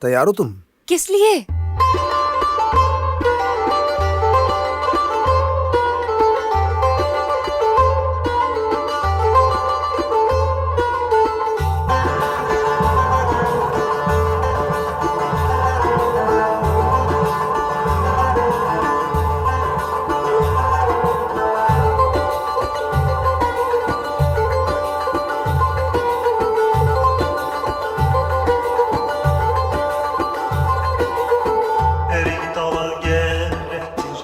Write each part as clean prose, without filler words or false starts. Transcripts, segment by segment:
तैयार हो तुम? किस लिए? Erik dalı gerektir,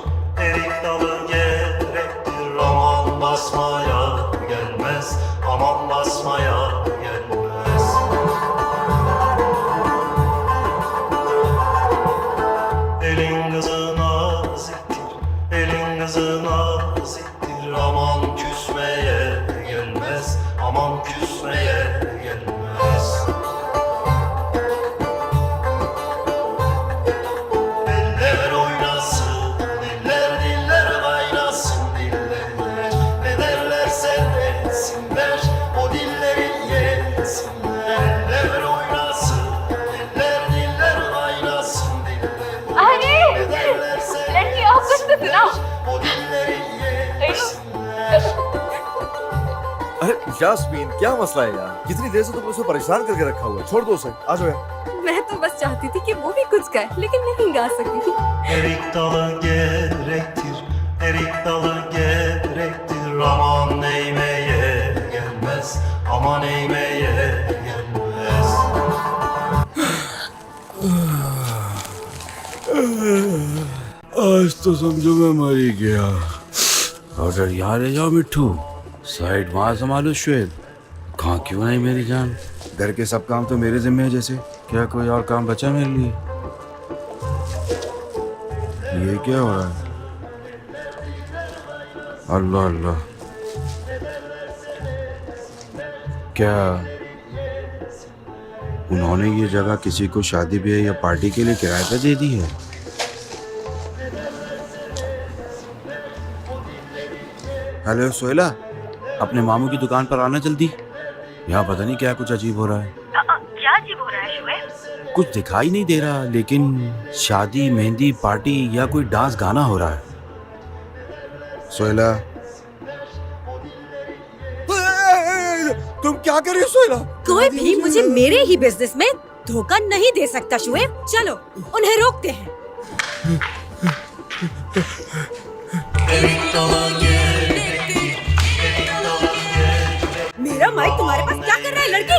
erik dalı gerektir. Aman basmaya gelmez, aman basmaya gelmez. Elin kızı naziktir, elin kızı naziktir. Aman küsmeye gelmez, aman küsmeye gelmez. Eller oynasın, diller kaynasın diller. Ne derlerse desinler, o dilleri yesinler. Eller oynasın, diller kaynasın diller. अरे Ne derlerse लड़की आप कुछ तो सुनाओ। o dilleri yesinler. अरे यास्मीन, क्या मसला है यार? कितनी देर से तुमने उसे परेशान करके रखा हुआ है। छोड़ दो उसे, आ जाओ यार। मैं तो बस चाहती थी कि वो भी कुछ गाए, लेकिन नहीं गा सकी। Erik dalı gerektir, erik dalı gerektir. Aman eğmeye gelmez, aman eğmeye gelmez. आज तो समझो मैं मर ही गया। ऑर्डर यहाँ ले जाओ मिट्टू, साइड वहाँ संभालो श्वेत। कहाँ क्यों नहीं मेरी जान? घर के सब काम तो मेरे जिम्मे है जैसे। क्या कोई और काम बचा मेरे लिए? ये क्या हो रहा है? अल्लाह अल्लाह, क्या उन्होंने ये जगह किसी को शादी ब्याह या पार्टी के लिए किराए पे दे दी है? हेलो सोहेला, अपने मामू की दुकान पर आना जल्दी। यहाँ पता नहीं क्या कुछ अजीब हो रहा है। क्या अजीब हो रहा है शुएब? कुछ दिखाई नहीं दे रहा, लेकिन शादी, मेहंदी, पार्टी या कोई डांस गाना हो रहा है। सोहेला, तुम क्या कर रही हो सोहेला? कोई भी मुझे मेरे ही बिजनेस में धोखा नहीं दे सकता शुएब। चलो उन्हें रोकते हैं। Erik dalı gerektir, erik dalı gerektir. मेरा माइक तुम्हारे पास क्या कर रहा है लड़की?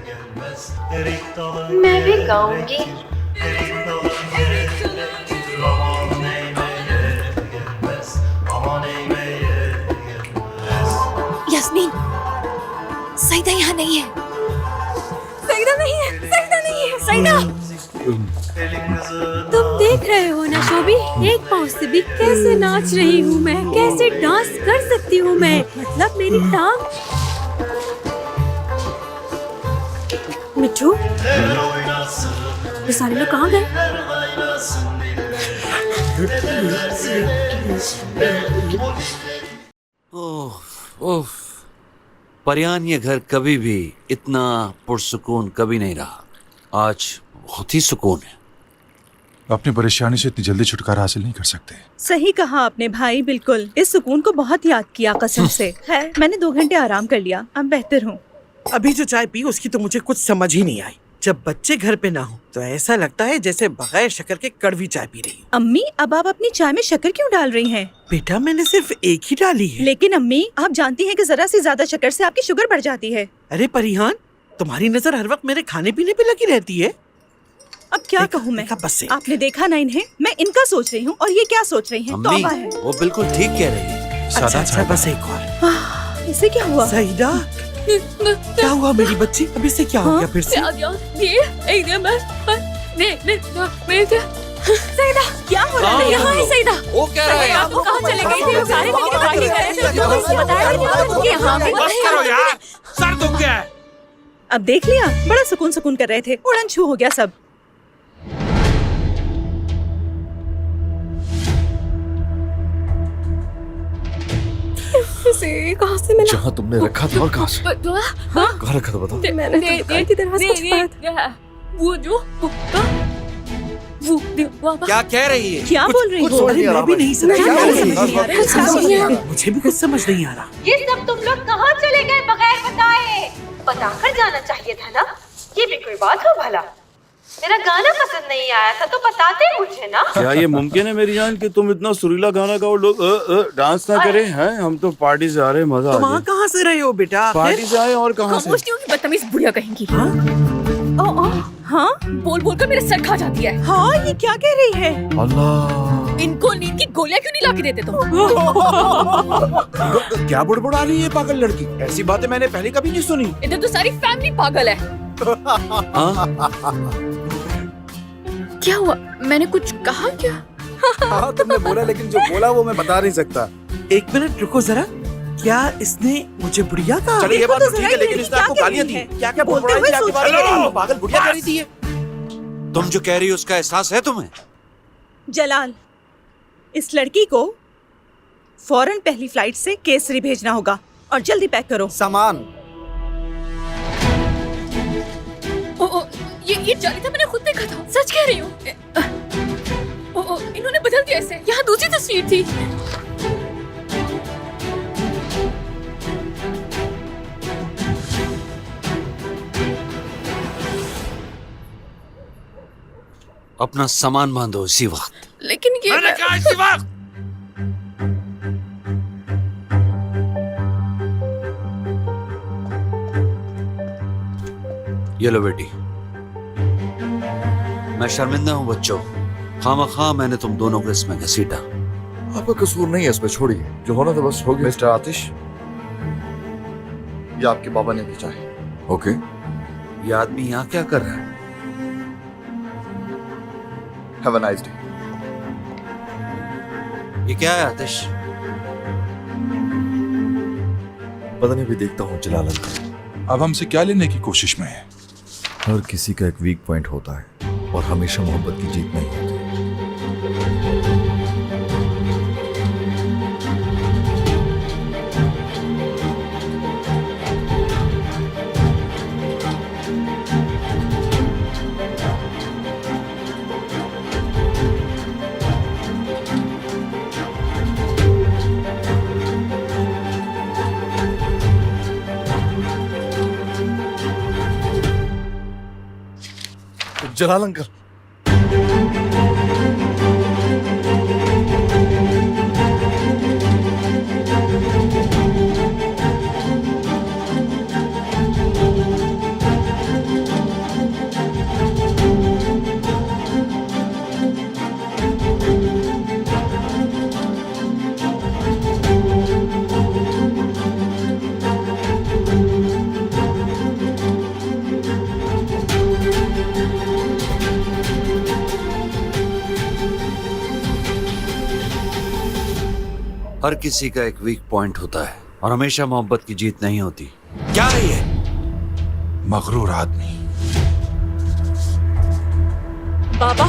Gelmez, erik dalı मैं भी गाऊंगी। erik dalı gerektir. Aman eğmeye gelmez, aman eğmeye gelmez. Yasmin, Saeeda यहाँ नहीं है। सईदा नहीं है, सईदा नहीं है, सईदा। Elin kızı तुम देख रहे हो ना शोभी, एक पाँव से भी कैसे नाच रही हूँ मैं, कैसे डांस कर सकती हूँ मैं। मतलब मेरी टांग। मिट्टू, eller oynasın, ये सारे लोग कहाँ गए? diller kaynasın diller. Ne derlerse desinler, o ओह ओह, परियान ये घर कभी भी इतना पुरसुकून कभी नहीं रहा। आज बहुत ही सुकून है। अपनी परेशानी से इतनी जल्दी छुटकारा हासिल नहीं कर सकते। सही कहा आपने भाई, बिल्कुल। इस सुकून को बहुत याद किया कसम से। है, मैंने 2 घंटे आराम कर लिया, अब बेहतर हूँ। अभी जो चाय पी उसकी तो मुझे कुछ समझ ही नहीं आई। जब बच्चे घर पे ना हो तो ऐसा लगता है जैसे बगैर शक्कर के कड़वी चाय पी रही हूँ। अम्मी, अब आप अपनी चाय में शक्कर क्यों डाल रही हैं? बेटा मैंने सिर्फ एक ही डाली है। लेकिन अम्मी, आप जानती हैं कि जरा सी ज्यादा शक्कर से आपकी शुगर बढ़ जाती है। अरे परिहान, तुम्हारी नजर हर वक्त मेरे खाने पीने पे लगी रहती है। अब क्या देखा- कहूँ मैं? देखा बस से। आपने देखा ना इन्हें, मैं इनका सोच रही हूँ और ये क्या सोच रही हैं? अम्मी, तौबा है। वो बिल्कुल ठीक कह रही है। अच्छा अच्छा बस एक और। इसे क्या हुआ? सईदा, क्या हुआ मेरी बच्ची? अभी से क्या हो गया फिर से? सईदा, क्या हो रहा है? यहाँ है सईदा। वो कह रहा है आपको कहाँ चले गई थी? सारे मिलकर पार्टी कर रहे थे, तुमको किसी ने बताया नहीं कि यहाँ भी है। सर दुख गया है। अब देख लिया, बड़ा सुकून सुकून कर रहे थे, उड़न छू हो गया सब। इसे कहाँ से मिला? जहाँ तुमने रखा था और कहाँ से? हाँ? कहाँ रखा था बताओ? मैंने तो दुकान की तरह से छुपाया था। वो जो कुत्ता वो बाबा क्या कह रही है? क्या बोल रही हो? अरे मैं भी नहीं समझ क्या रहा बोल हूँ। रही है? मुझे भी कुछ समझ नहीं आ रहा। ये सब तुम लोग कहाँ चले गए बगैर बताए? बताकर जाना चाहिए था ना। ये भी कोई बात हो भला? मेरा गाना पसंद नहीं आया था तो बताते मुझे ना। क्या ये मुमकिन है मेरी जान कि तुम इतना सुरीला गाना गाओ लोग डांस ना करें? हैं हम तो पार्टी से आ रहे हैं, मजा तुम आ वहाँ जाए। कहाँ से रहे हो बेटा? पार्टी से आए और कहाँ से? खामोश नहीं होगी, बदतमीज बुढ़िया कहेंगी। हाँ बोल बोल कर मेरे सर खा जाती है। हाँ, ये क्या कह रही है? अल्लाह, इनको नींद की गोलियां क्यों नहीं ला के देते तुम? क्या बुड़बुड़ा रही है पागल लड़की? ऐसी बातें मैंने पहले कभी नहीं सुनी। इधर तो सारी फैमिली पागल है। क्या हुआ? मैंने कुछ कहा क्या? हाँ तुमने बोला, लेकिन जो बोला वो मैं बता नहीं सकता। एक मिनट रुको जरा। क्या इसने मुझे बुढ़िया कहा? चलिए ये बात देखो तो तो ठीक जरा है, लेकिन ये इसने क्या आपको कह गालियां रही दी। है? क्या क्या बोलते बुड़बुड़ा रही थी हुए आपके बारे में? सोच रही है। पागल बुढ़िया कह रही थी ये। तुम जो कह रही हो उसका एहसास है तुम्हें? जलाल, इस लड़की को फौरन पहली फ्लाइट से केसरी भेजना होगा और जल्दी पैक करो। सामान ओ, ये जाली था, मैंने खुद देखा था। सच कह रही हूँ। इन्होंने बदल दिया इसे। यहाँ दूसरी तस्वीर थी। अपना सामान बांधो इसी वक्त। लेकिन ये मैंने कहा इसी वक्त। ये लो बेटी, मैं शर्मिंदा हूँ बच्चों। खामखा मैंने तुम दोनों को इसमें घसीटा। आपका कसूर नहीं है इसमें, छोड़िए। जो होना था बस हो गया। मिस्टर आतिश, ये आपके बाबा ने भेजा है। ओके, ये आदमी यहाँ क्या कर रहा है? Have a nice day. ये क्या है आतिश? पता नहीं, अभी देखता हूँ जलाल अंकल। अब हमसे क्या लेने की कोशिश में है? हर किसी का एक वीक पॉइंट होता है और हमेशा मोहब्बत की जीत नहीं होती। जलाल अंकल, हर किसी का एक वीक पॉइंट होता है और हमेशा मोहब्बत की जीत नहीं होती। क्या है ये? मगरूर आदमी। बाबा,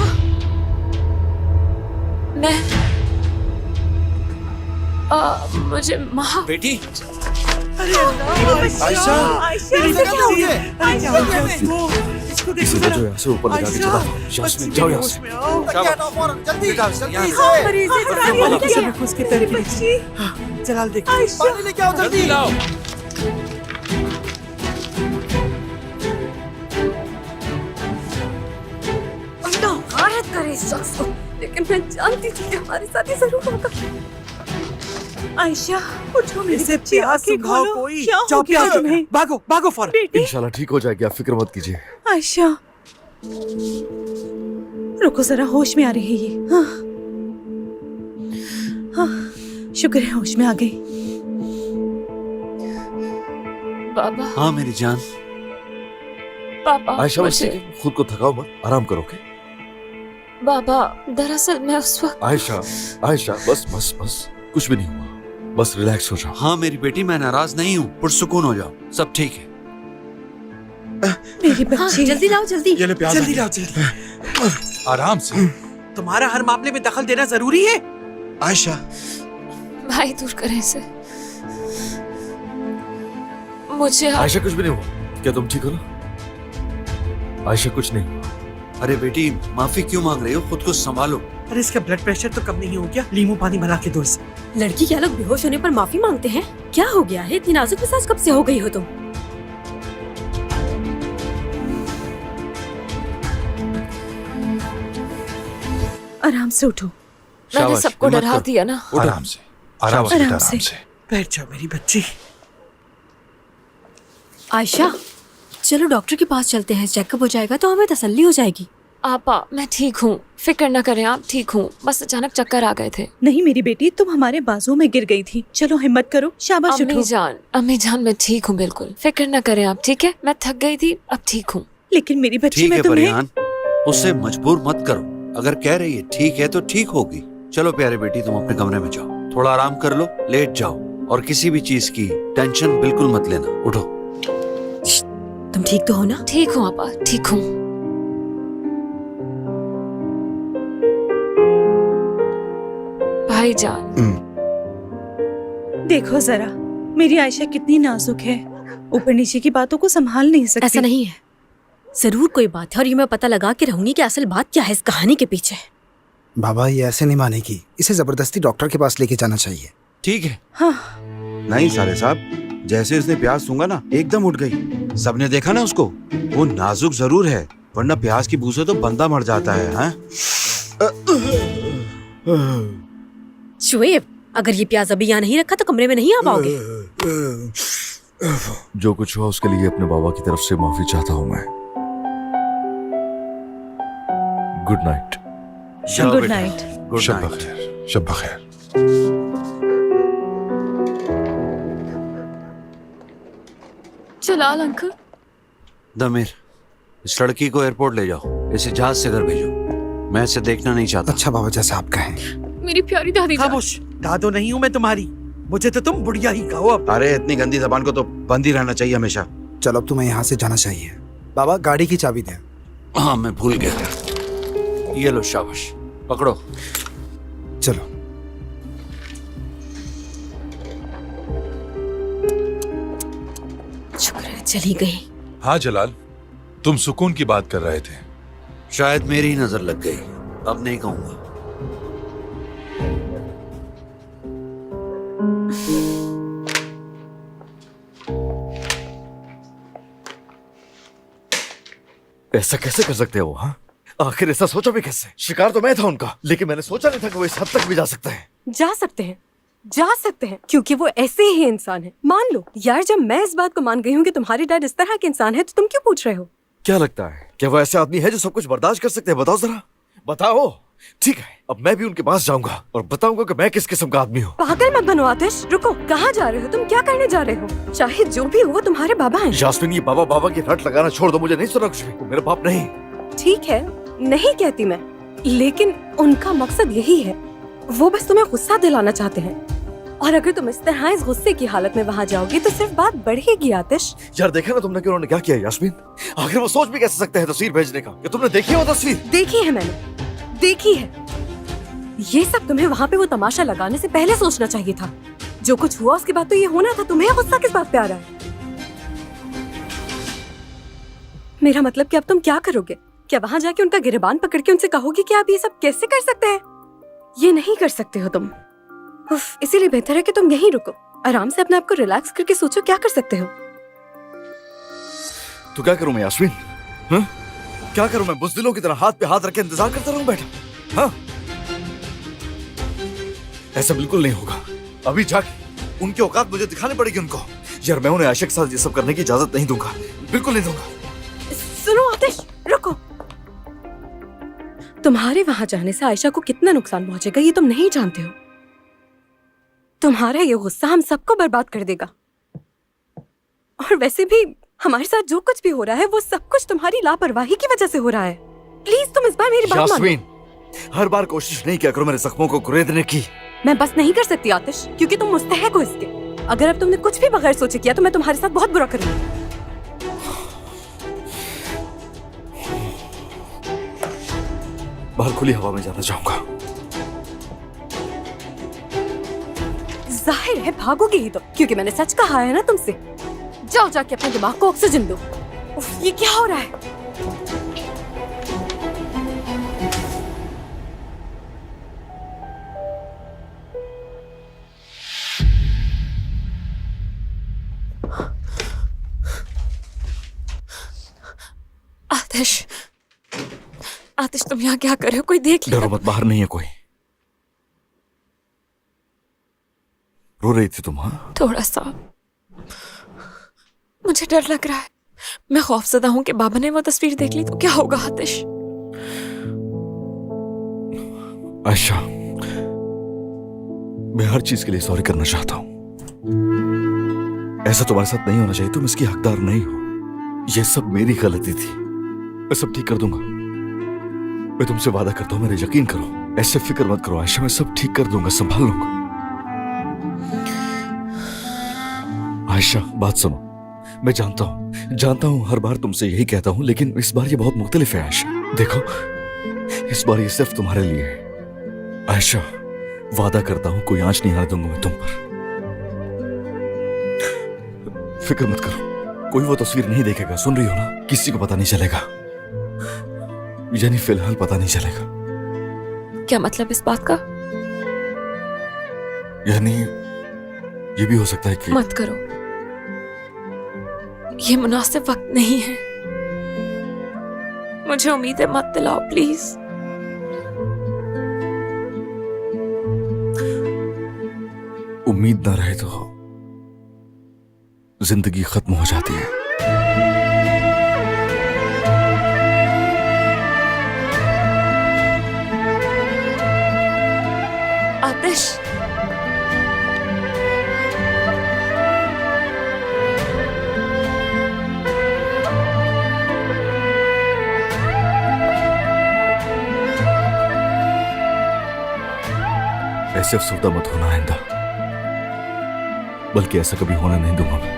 मैं मुझे माफ। बेटी, आयशा, आयशा, मेरी क्या हो गया? आयशा, इसको देखो किसी को जरा। जो यहाँ से ऊपर लगा के आयशा, चला। बस यास्मीन, जाओ यहाँ से। होश में आओ। जल्दी हाँ, मरीज है, जलाल, जल्दी क्या? से देखो उसके पैर के नीचे। हाँ, जलाल देखो। आयशा, लेके आओ जल्दी। लाओ। भारत करे इस शख्स को, लेकिन मैं जानती थी कि हमारे साथ ये जरूर होगा। आयशा, उठो मेरी इसे बच्ची, प्यास आंखें सुखाओ खोलो। कोई। क्या जाओ हो गया प्यास तुम्हें? भागो, भागो फौरन। बेटी, इंशाल्लाह ठीक हो जाएगी, आप फिक्र मत कीजिए। आयशा, रुको जरा, होश में आ रही है ये। हाँ, हाँ, शुक्र है होश में आ गई। बाबा, हाँ मेरी जान। पापा, आयशा, बस मुझे ठीक है, खुद को थकाओ मत, आराम करो। ओके बाबा, दरअसल मैं उस वक्त आयशा, आयशा, बस बस बस, कुछ भी नहीं हुआ, बस रिलैक्स हो जाओ। हाँ मेरी बेटी, मैं नाराज नहीं हूँ, पुरसुकून हो जाओ, सब ठीक है। मेरी बच्ची, जल्दी लाओ, जल्दी। ये ले प्याज। जल्दी लाओ, जल्दी। आराम से। तुम्हारा हर मामले में दखल देना जरूरी है? आयशा, भाई दूर करें इसे। मुझे आयशा, कुछ भी नहीं हुआ। क्या तुम ठीक हो ना? आयशा, कुछ नहीं हुआ। अरे बेटी, माफी क्यों मांग रही हो? खुद को संभालो। अरे इसका ब्लड प्रेशर तो कम नहीं हो गया? नींबू पानी बना के दो इसे। लड़की क्या लोग बेहोश होने पर माफी मांगते हैं? क्या हो गया है? इतनी नाजुक मिजाज कब से हो गई हो तुम? आराम से उठो। मैंने शाबाश, सबको हिम्मत डरा करो। दिया ना। उठो। आराम से आराम से आराम बेटा, से। आराम से। बैठ जाओ मेरी बच्ची। आयशा, चलो डॉक्टर के पास चलते हैं, चेकअप हो जाएगा तो हमें तसल्ली हो जाएगी। आपा मैं ठीक हूँ, फिक्र न करें आप, ठीक हूँ, बस अचानक चक्कर आ गए थे। नहीं मेरी बेटी, तुम हमारे बाजू में गिर गई थी। चलो हिम्मत करो, शाबाश उठो। अम्मी जान मैं ठीक हूँ बिल्कुल, फिक्र न करें आप, ठीक है? मैं थक गई थी, अब ठीक हूँ। लेकिन मेरी बच्ची, ठीक मैं है तुम्हें परियान, उसे मजबूर मत करो। अगर कह रही है ठीक है तो ठीक होगी। चलो प्यारी बेटी, तुम अपने कमरे में जाओ, थोड़ा आराम कर लो, लेट जाओ और किसी भी चीज की टेंशन बिल्कुल मत लेना। उठो। तुम ठीक तो हो ना? ठीक हूँ आपा, ठीक हूँ। भाईजान, देखो जरा, मेरी आयशा कितनी नाजुक है, ऊपर नीचे की बातों को संभाल नहीं सकती। ऐसा नहीं है, जरूर कोई बात है और ये मैं पता लगा के रहूंगी कि असल बात क्या है इस कहानी के पीछे। बाबा ये ऐसे नहीं मानेगी, इसे जबरदस्ती डॉक्टर के पास लेके जाना चाहिए। ठीक है। हाँ। नहीं साले साहब, जैसे उसने प्याज सूंघा ना, एकदम उठ गई। सबने देखा ना उसको, वो नाजुक जरूर है, वरना प्याज की बू से तो बंदा मर जाता है। हाँ? शुएब, अगर ये प्याज अभी यहाँ नहीं रखा तो कमरे में नहीं आ पाओगे। जो कुछ हुआ उसके लिए अपने बाबा की तरफ से माफी चाहता हूँ मैं। Good night. जाओ गुड बेटा। नाइट। गुड शब नाइट। बखैर, शब बखैर। जलाल अंकल। दमीर, इस लड़की को एयरपोर्ट ले जाओ, इसे जहाज से घर भेजो, मैं इसे देखना नहीं चाहता। अच्छा बाबा, जैसे आप कहें। मेरी प्यारी दादी जान। खामोश, दादो नहीं हूँ मैं तुम्हारी, मुझे तो तुम बुढ़िया ही कहो अब। अरे इतनी गंदी जबान को तो बंद ही रहना चाहिए हमेशा। चलो अब तुम्हें यहाँ से जाना चाहिए। बाबा गाड़ी की चाबी दें। हाँ मैं भूल गया। ये लो, शाबाश, पकड़ो। चलो। शुक्र है चली गई। हाँ जलाल, तुम सुकून की बात कर रहे थे। शायद मेरी ही नजर लग गई, अब नहीं कहूंगा। ऐसा कैसे कर सकते हो? हाँ, आखिर ऐसा सोचा भी कैसे? शिकार तो मैं था उनका, लेकिन मैंने सोचा नहीं था कि वो इस हद तक भी जा सकते हैं। जा सकते हैं, जा सकते हैं, क्योंकि वो ऐसे ही इंसान है। मान लो यार, जब मैं इस बात को मान गई हूँ कि तुम्हारे डैड इस तरह के इंसान है, तो तुम क्यों पूछ रहे हो? क्या लगता है क्या वो ऐसे आदमी है जो सब कुछ बर्दाश्त कर सकते हैं? बताओ जरा, बताओ। ठीक है, अब मैं भी उनके पास जाऊंगा और बताऊंगा कि मैं किस किस्म का आदमी हूँ। पागल मत बनो आतिश, रुको, कहाँ जा रहे हो तुम? क्या करने जा रहे हो? चाहे जो भी हो, वो तुम्हारे बाबा हैं। यास्मीन, ये बाबा बाबा की रट लगाना छोड़ दो, मुझे नहीं सुना कुछ भी। वो मेरे बाप नहीं। ठीक है, नहीं कहती मैं, लेकिन उनका मकसद यही है। वो बस तुम्हें गुस्सा दिलाना चाहते हैं, और अगर तुम इस तरह इस गुस्से की हालत में वहाँ जाओगे तो सिर्फ बात बढ़ेगी आतिश। यार देखा ना तुमने कि उन्होंने क्या किया यास्मीन? आखिर वो सोच भी कैसे सकते हैं तस्वीर भेजने का? क्या तुमने देखी है वो तस्वीर? देखी है मैंने, देखी है। ये सब तुम्हें वहाँ पे वो तमाशा लगाने से पहले सोचना चाहिए था। जो कुछ हुआ उसके बाद तो ये होना था। तुम्हें गुस्सा किस बात पे आ रहा है? मेरा मतलब कि अब तुम क्या करोगे? क्या वहाँ जाके उनका गिरबान पकड़ के उनसे कहोगे कि आप ये सब कैसे कर सकते हैं? ये नहीं कर सकते हो तुम। उफ, इसीलिए बेहतर है कि तुम यहीं रुको, आराम से अपने आप को रिलैक्स करके सोचो क्या कर सकते हो। तो क्या करूं मैं यास्मीन? हाँ? क्या करूं मैं? बुज़दिलों की तरह हाथ पे हाथ रख के इंतजार करता रहूं बैठा? हाँ? ऐसा बिल्कुल नहीं होगा। अभी जाके उनकी औकात मुझे दिखानी पड़ेगी उनको। यार मैं उन्हें आयशा के साथ ये सब करने की इजाजत नहीं दूंगा, बिल्कुल नहीं दूंगा। सुनो आतिश, रुको। तुम्हारे वहां जाने से आयशा को कितना नुकसान पहुंचेगा ये तुम नहीं जानते हो। तुम्हारा ये गुस्सा हम सबको बर्बाद कर देगा। और वैसे भी हमारे साथ जो कुछ भी हो रहा है वो सब कुछ तुम्हारी लापरवाही की वजह से हो रहा है। प्लीज तुम इस बार मेरी बात मानो। यास्मीन, हर बार कोशिश नहीं किया करो मेरे जख्मों को कुरेदने की। मैं बस नहीं कर सकती आतिश, क्योंकि तुम मुस्तहक हो इसके। अगर अब तुमने कुछ भी बगैर सोचे किया तो मैं तुम्हारे साथ बहुत बुरा करूंगी। बाहर खुली हवा में जाना चाहूंगा। जाहिर है भागोगी ही तो, क्योंकि मैंने सच कहा है ना तुमसे। जाओ जाके अपने दिमाग को ऑक्सीजन दो। उफ, ये क्या हो रहा है? आतिश, आतिश तुम यहाँ क्या कर रहे हो? कोई देख डरो मत, बाहर नहीं है कोई। रो रही थी तुम? हाँ, थोड़ा सा मुझे डर लग रहा है। मैं खौफजदा हूं कि बाबा ने वो तस्वीर देख ली तो क्या होगा। आतिश, आयशा, मैं हर चीज के लिए सॉरी करना चाहता हूं। ऐसा तुम्हारे साथ नहीं होना चाहिए, तुम इसकी हकदार नहीं हो। यह सब मेरी गलती थी, मैं सब ठीक कर दूंगा। मैं तुमसे वादा करता हूं, मेरे यकीन करो। ऐसे फिक्र मत करो आयशा, मैं सब ठीक कर दूंगा, संभाल लूंगा। आयशा बात सुनो, मैं जानता हूं हर बार तुमसे यही कहता हूं, लेकिन इस बार ये बहुत मुख्तलिफ है आयशा। देखो, इस बार ये सिर्फ तुम्हारे लिए है। आयशा, वादा करता हूं कोई आंच नहीं आने दूंगा मैं तुम पर। फिक्र मत करो, कोई वो तस्वीर नहीं देखेगा। सुन रही हो ना? किसी को पता नहीं चलेगा, यानी फिलहाल पता नहीं चलेगा। क्या मतलब इस बात का? यानी ये भी हो सकता है कि मत करो, ये मुनासिब वक्त नहीं है। मुझे उम्मीद है, मत दिलाओ प्लीज। उम्मीद ना रहे तो जिंदगी खत्म हो जाती है। आतिश, ऐसे अफसरदा मत होना आइंदा, बल्कि ऐसा कभी होने नहीं दूंगा मैं।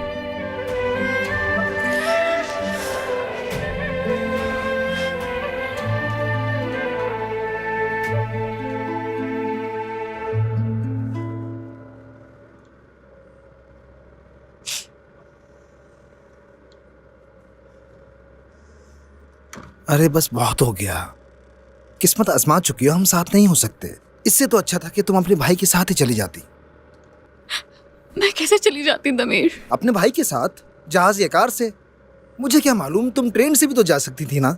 अरे बस बहुत हो गया। किस्मत आजमा चुकी हो, हम साथ नहीं हो सकते। इससे तो अच्छा था कि तुम अपने भाई के साथ ही चली जाती। मैं कैसे चली जाती दमीर? अपने भाई के साथ, जहाज या कार से। मुझे क्या मालूम, तुम ट्रेन से भी तो जा सकती थी ना।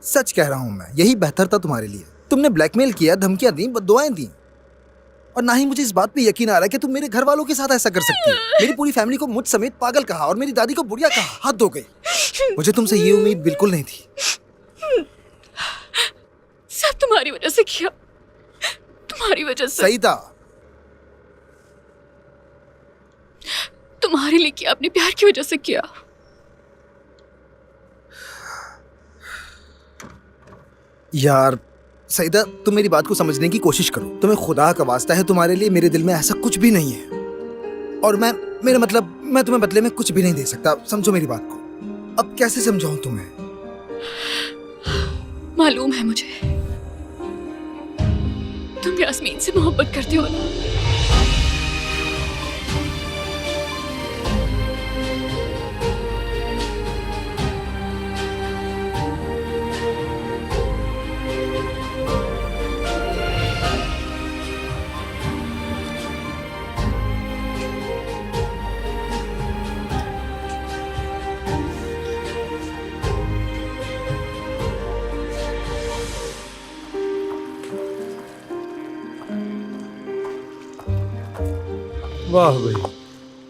सच कह रहा हूं मैं, यही बेहतर था तुम्हारे लिए। तुमने ब्लैकमेल किया, धमकियां दी, बद्दुआएं दी, और ना ही मुझे इस बात पे यकीन आ रहा है कि तुम मेरे घर वालों के साथ ऐसा कर सकती। मेरी पूरी फैमिली को मुझ समेत पागल कहा और मेरी दादी को बुढ़िया कहा, हद हो गई। मुझे तुमसे ये उम्मीद बिल्कुल नहीं थी। सब तुम्हारी वजह से किया, तुम्हारी वजह से। सही था। तुम्हारे लिए किया, अपने प्यार की वजह से किया। यार सईदा, तुम मेरी बात को समझने की कोशिश करो। तुम्हें खुदा का वास्ता है, तुम्हारे लिए मेरे दिल में ऐसा कुछ भी नहीं है। और मेरा मतलब, मैं तुम्हें बदले में कुछ भी नहीं दे सकता। समझो मेरी बात को। अब कैसे समझाऊं तुम्हें? मालूम है मुझे, तुम यास्मीन से मोहब्बत करते हो ना। वाह भाई,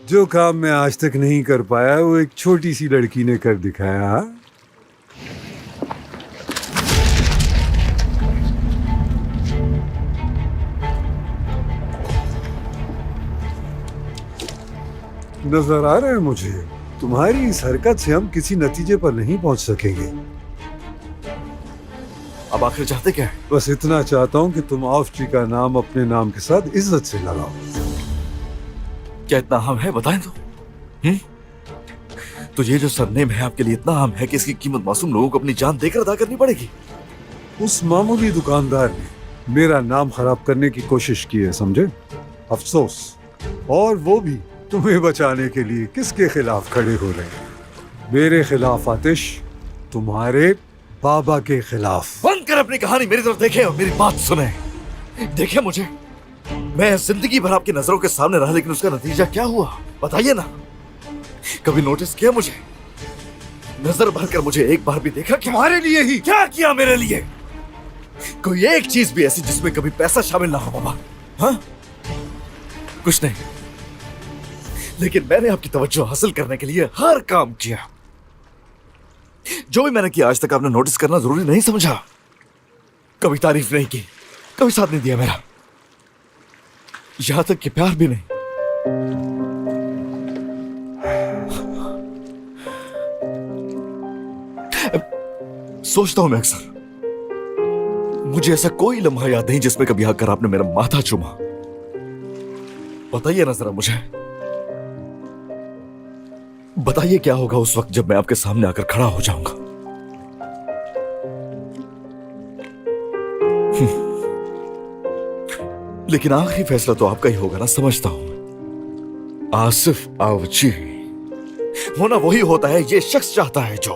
जो काम मैं आज तक नहीं कर पाया वो एक छोटी सी लड़की ने कर दिखाया। नजर आ रहा है मुझे, तुम्हारी इस हरकत से हम किसी नतीजे पर नहीं पहुंच सकेंगे। अब आखिर चाहते क्या है? बस इतना चाहता हूं कि तुम ऑफ्ट्री का नाम अपने नाम के साथ इज्जत से लगाओ। क्या इतना अहम है, बताएं तो। तो ये जो सरनेम है आपके लिए इतना अहम है कि इसकी कीमत मासूम लोगों को अपनी जान देकर अदा करनी पड़ेगी? उस मामूली दुकानदार ने मेरा नाम खराब करने की कोशिश की है, समझे? अफसोस। और वो भी तुम्हें बचाने के लिए किसके खिलाफ खड़े हो रहे हैं? मेरे खिलाफ आतिश, तुम्हारे बाबा के खिलाफ। बंद कर अपनी कहानी, मेरी तरफ देखें और मेरी बात सुने। देखें मुझे, मैं जिंदगी भर आपकी नजरों के सामने रहा, लेकिन उसका नतीजा क्या हुआ बताइए ना। कभी नोटिस किया मुझे? नजर भरकर मुझे एक बार भी देखा? तुम्हारे लिए ही क्या किया मेरे लिए? कोई एक चीज भी ऐसी जिसमें कभी पैसा शामिल ना हो बाबा? हाँ, कुछ नहीं। लेकिन मैंने आपकी तवज्जो हासिल करने के लिए हर काम किया। जो भी मैंने किया आज तक आपने नोटिस करना जरूरी नहीं समझा। कभी तारीफ नहीं की, कभी साथ नहीं दिया मेरा, यहां तक कि प्यार भी नहीं। सोचता हूं मैं अक्सर, मुझे ऐसा कोई लम्हा याद नहीं जिसमें कभी आकर आपने मेरा माथा चूमा। बताइए ना जरा मुझे, बताइए क्या होगा उस वक्त जब मैं आपके सामने आकर खड़ा हो जाऊंगा? लेकिन आखिरी फैसला तो आपका ही होगा ना, समझता हूं। आसिफ आवची होना वही होता है ये शख्स चाहता है जो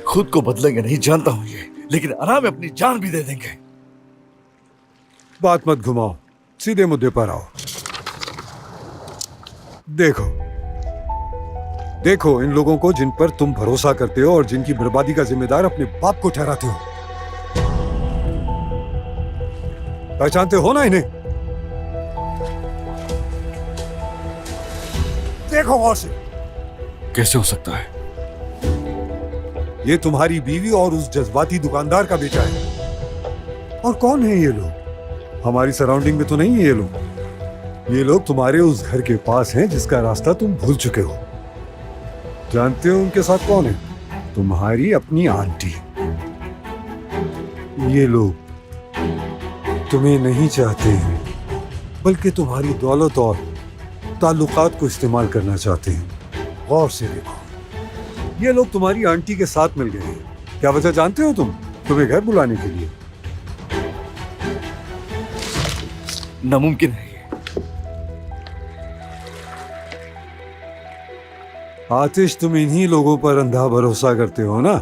खुद को बदलेंगे नहीं, जानता हूं ये, लेकिन अना में अपनी जान भी दे देंगे। बात मत घुमाओ, सीधे मुद्दे पर आओ। देखो देखो इन लोगों को जिन पर तुम भरोसा करते हो और जिनकी बर्बादी का जिम्मेदार अपने बाप को ठहराते हो, पहचानते हो ना इन्हें? देखो गौर से। कैसे हो सकता है? ये तुम्हारी बीवी और उस जज्बाती दुकानदार का बेटा है। और कौन है ये लोग? हमारी सराउंडिंग में तो नहीं है ये लोग। ये लोग तुम्हारे उस घर के पास हैं जिसका रास्ता तुम भूल चुके हो। जानते हो उनके साथ कौन है? तुम्हारी अपनी आंटी। ये लोग तुम्हें नहीं चाहते हैं, बल्कि तुम्हारी दौलत और ताल्लुकात को इस्तेमाल करना चाहते हैं। गौर से देखो, ये लोग तुम्हारी आंटी के साथ मिल गए हैं। क्या वजह जानते हो तुम? तुम्हें घर बुलाने के लिए। नामुमकिन है ये। आतिश, तुम इन्हीं लोगों पर अंधा भरोसा करते हो ना,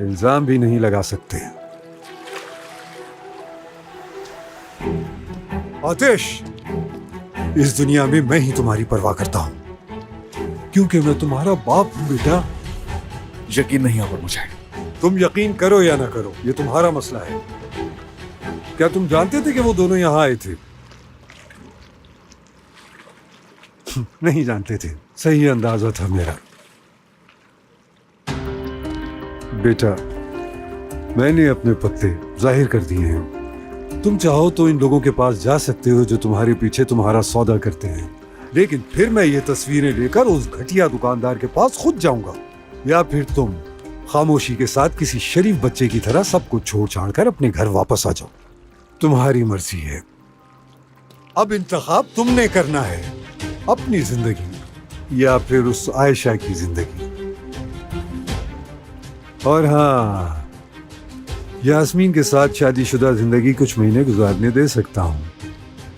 इल्जाम भी नहीं लगा सकते। आतिश, इस दुनिया में मैं ही तुम्हारी परवाह करता हूं, क्योंकि मैं तुम्हारा बाप हूं बेटा। यकीन नहीं आता मुझे। तुम यकीन करो या ना करो, ये तुम्हारा मसला है। क्या तुम जानते थे कि वो दोनों यहां आए थे? नहीं जानते थे, सही अंदाजा था मेरा। बेटा, मैंने अपने पत्ते जाहिर कर दिए हैं। तुम चाहो तो इन लोगों के पास जा सकते हो जो तुम्हारे पीछे तुम्हारा सौदा करते हैं, लेकिन फिर मैं ये तस्वीरें लेकर उस घटिया दुकानदार के पास खुद जाऊंगा, या फिर तुम खामोशी के साथ किसी शरीफ बच्चे की तरह सब कुछ छोड़ छाड़ कर अपने घर वापस आ जाओ। तुम्हारी मर्जी है। अब इंतखाब तुमने करना है, अपनी जिंदगी या फिर उस आयशा की जिंदगी। और हाँ, यास्मीन के साथ शादीशुदा जिंदगी कुछ महीने गुजारने दे सकता हूँ,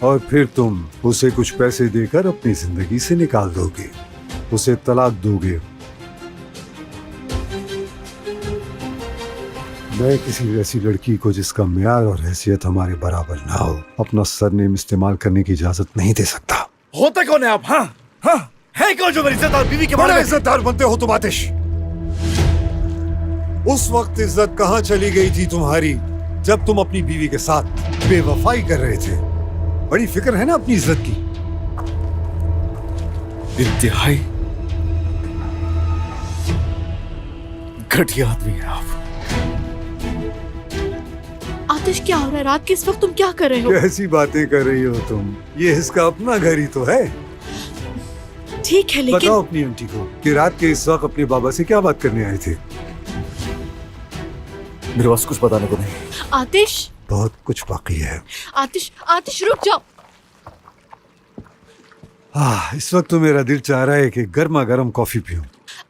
और फिर तुम उसे कुछ पैसे देकर अपनी जिंदगी से निकाल दोगे, उसे तलाक दोगे। मैं किसी ऐसी लड़की को जिसका म्यार और हैसियत हमारे बराबर ना हो, अपना सरनेम इस्तेमाल करने की इजाजत नहीं दे सकता। होते कौन है आप? हाँ हाँ, है कौन जो मेरी इज्जतदार बीवी के बारे बड़ा में? इज्जतदार बनते हो तुम आतिश। उस वक्त इज्जत कहाँ चली गई थी तुम्हारी जब तुम अपनी बीवी के साथ बेवफाई कर रहे थे? बड़ी फिक्र है ना अपनी इज्जत की। इंतहाई घटिया आदमी है आप। आतिश, क्या हो रहा है? रात के इस वक्त तुम क्या कर रहे हो? कैसी बातें कर रही हो तुम? ये इसका अपना घर ही तो है। ठीक है, लेकिन बताओ अपनी आंटी को कि रात के इस वक्त अपने बाबा से क्या बात करने आए थे। मेरे पास कुछ बताने को नहीं। आतिश, बहुत कुछ बाकी है। आतिश, आतिश रुक जाओ। इस वक्त तो मेरा दिल चाह रहा है कि गर्मा गर्म कॉफी पीऊं।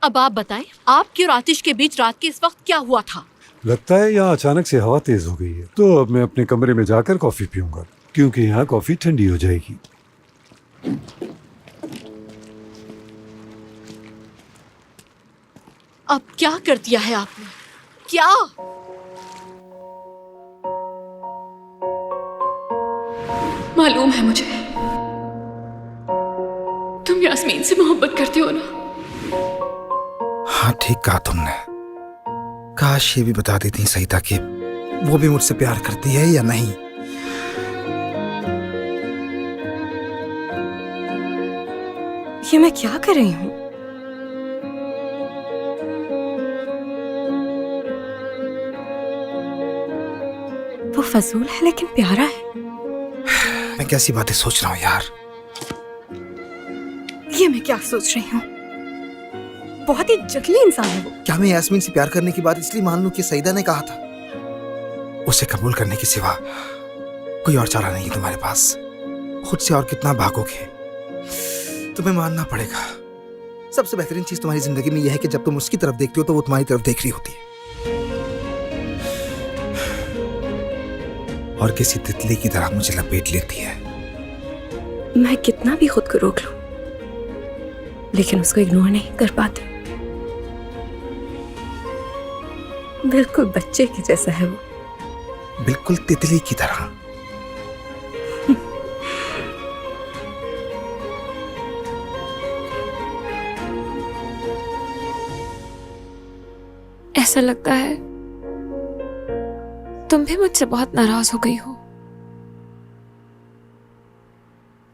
अब आप बताएं, आपकी और आतिश के बीच रात के इस वक्त क्या हुआ था? लगता है यहाँ अचानक से हवा तेज हो गई है, तो अब मैं अपने कमरे में जाकर कॉफी पीऊंगा, क्योंकि यहाँ कॉफी ठंडी हो जाएगी। अब क्या कर दिया है आपने? क्या? मालूम है मुझे, तुम यास्मीन से मोहब्बत करते हो ना। हाँ ठीक कहा तुमने। काश ये भी बता देती सईदा कि वो भी मुझसे प्यार करती है या नहीं। ये मैं क्या कर रही हूँ? वो फजूल है लेकिन प्यारा है। मैं कैसी बातें सोच रहा हूँ यार। ये मैं क्या सोच रही हूँ? बहुत ही जगली इंसान है वो। क्या मैं यास्मीन से प्यार करने की बात इसलिए मान लूं कि सईदा ने कहा था? उसे कबूल करने के सिवा कोई और चारा नहीं है तुम्हारे पास। खुद से और कितना भागोगे? तुम्हें मानना पड़ेगा। सबसे बेहतरीन चीज तुम्हारी जिंदगी में यह है कि जब तुम उसकी तरफ देखती हो तो वो तुम्हारी तरफ देख रही होती है। और किसी तितली की तरह मुझे लपेट लेती है। मैं कितना भी खुद को रोक लूं, लेकिन उसको इग्नोर नहीं कर पाती। बिल्कुल बच्चे के जैसा है वो। बिल्कुल तितली की तरह। ऐसा लगता है तुम भी मुझसे बहुत नाराज हो गई हो।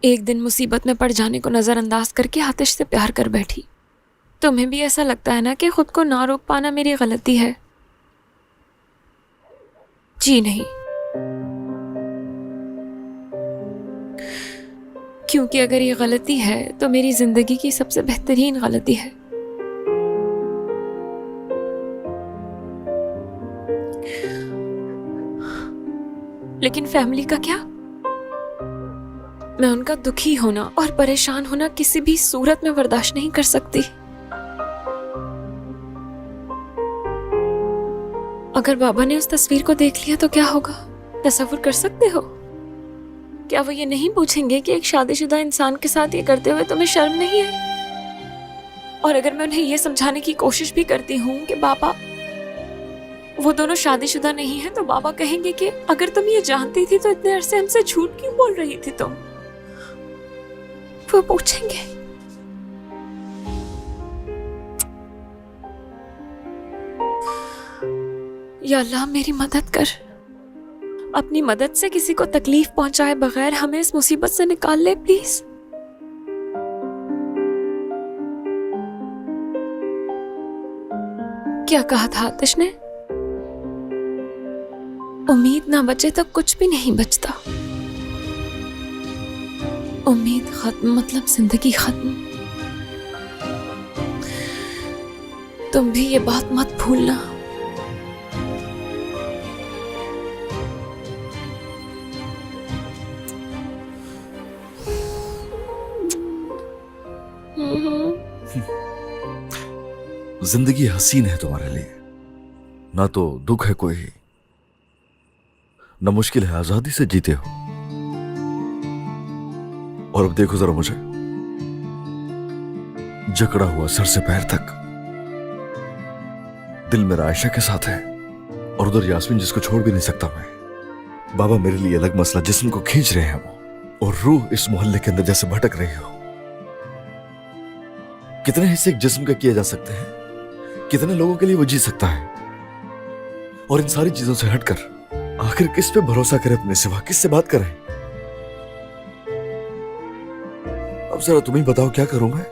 एक दिन मुसीबत में पड़ जाने को नजरअंदाज करके आतिश से प्यार कर बैठी। तुम्हें भी ऐसा लगता है ना कि खुद को ना रोक पाना मेरी गलती है? जी नहीं, क्योंकि अगर ये गलती है तो मेरी जिंदगी की सबसे बेहतरीन गलती है। लेकिन फैमिली का क्या? मैं उनका दुखी होना और परेशान होना किसी भी सूरत में बर्दाश्त नहीं कर सकती। अगर बाबा ने उस तस्वीर को देख लिया तो क्या होगा? तसव्वुर कर सकते हो? क्या वो ये नहीं पूछेंगे कि एक शादीशुदा इंसान के साथ ये करते हुए तुम्हें शर्म नहीं है? और अगर मैं उन्हें ये समझाने की कोशिश भी करती हूँ कि बाबा वो दोनों शादीशुदा नहीं है, तो बाबा कहेंगे कि अगर तुम ये जानती थी तो इतने अरसे हमसे झूठ क्यों बोल रही थी तुम? वो पूछेंगे। या अल्लाह मेरी मदद कर। अपनी मदद से किसी को तकलीफ पहुंचाए बगैर हमें इस मुसीबत से निकाल ले प्लीज। क्या कहा था आतिश ने? उम्मीद ना बचे तो कुछ भी नहीं बचता। उम्मीद खत्म मतलब जिंदगी खत्म। तुम भी ये बात मत भूलना। जिंदगी हसीन है तुम्हारे लिए। ना तो दुख है कोई, ना मुश्किल है, आजादी से जीते हो। और अब देखो जरा मुझे, जकड़ा हुआ सर से पैर तक। दिल मेरा आयशा के साथ है और उधर यास्मीन जिसको छोड़ भी नहीं सकता मैं। बाबा मेरे लिए अलग मसला, जिस्म को खींच रहे हैं वो, और रूह इस मोहल्ले के अंदर जैसे भटक रही हो। कितने हिस्से एक जिस्म का किए जा सकते हैं? कितने लोगों के लिए वो जी सकता है? और इन सारी चीजों से हटकर आखिर किस पे भरोसा करे अपने सिवा? किससे बात करें? अब जरा तुम ही बताओ, क्या करूं मैं?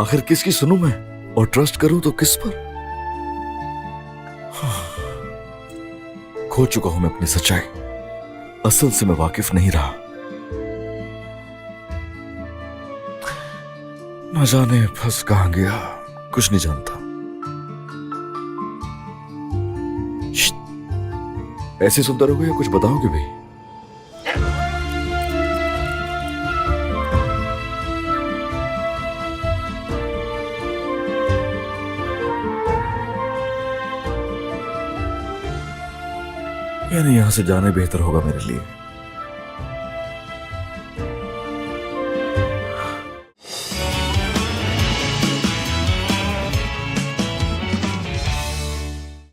आखिर किसकी सुनूं मैं? और ट्रस्ट करूं तो किस पर? खो चुका हूं मैं अपनी सच्चाई। असल से मैं वाकिफ नहीं रहा। न जाने फंस कहां गया, कुछ नहीं जानता। ऐसे सुनता रहोगे या कुछ बताओगे भी? यानी यहां से जाने बेहतर होगा मेरे लिए।